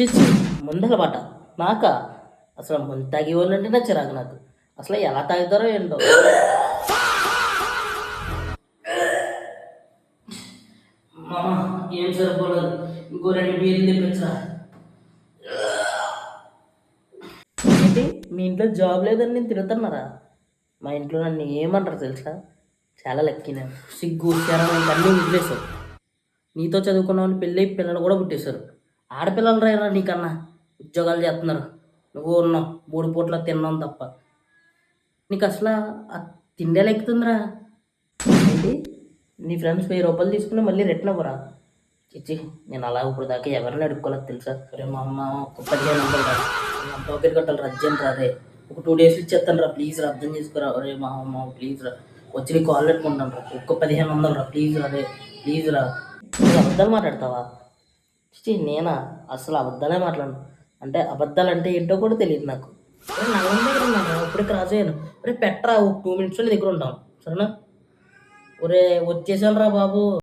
చిచ్చి ముందల మాట నాకా అసలు ముందు తాగే వాళ్ళు అంటే నా చిరాకు నాకు. అసలు ఎలా తాగుతారో ఏంటో. మామ ఏం సరిపోలేదు, ఇంకో 2 బీర్లు తెప్పించరా. ఏంటి మీ ఇంట్లో జాబ్ లేదని నేను తిరుగుతున్నారా? మా ఇంట్లో నన్ను ఏమంటారు తెలుసా? చాలా లక్కీ నేను. సిగ్గు శరం ఇంకా అన్నీ వదిలేశారు. నీతో చదువుకున్న వాళ్ళు పెళ్ళి పిల్లలు కూడా పుట్టేశారు. ఆడపిల్లలు రైనా నీకన్నా ఉద్యోగాలు చేస్తున్నారు. నువ్వు ఉన్నావు 3 పూట్ల తిన్నాం తప్ప. నీకు అసలు ఆ తిండేలా ఎక్కుతుందిరా. ఏంటి నీ ఫ్రెండ్స్ 1000 రూపాయలు తీసుకుని మళ్ళీ రిటర్న్ అవ్వరా? చిచ్చి నేను అలా ఇప్పుడు దాకా ఎవరిని అడుక్కోలేదు తెలుసా? అరే మా అమ్మ ఒక 1500 రా, పాకెట్ కట్టాలి అర్జెంట్ రా. అదే ఒక 2 డేస్ ఇచ్చేస్తాను రా, ప్లీజ్ రా, అర్థం చేసుకురా. అరే మా అమ్మ ప్లీజ్ రా, వచ్చి నీ కాల్ పెట్టుకుంటాను రా, ఒక్క 1500 రా ప్లీజ్ రా. అదే ప్లీజ్ రా. నువ్వు అబద్ధాలు మాట్లాడతావా? చిచ్చి నేనా? అసలు అబద్ధాలే మాట్లాడను. అంటే అబద్ధాలు అంటే ఏంటో కూడా తెలియదు నాకు. నగరం దగ్గర ఉన్నాను, ఇప్పుడే క్రాస్ అయ్యాను. ఒరే పెట్టరా, ఒక 2 మినిట్స్లో నీ దగ్గర ఉంటాం సరేనా? ఒరే వచ్చేసాను రా బాబు.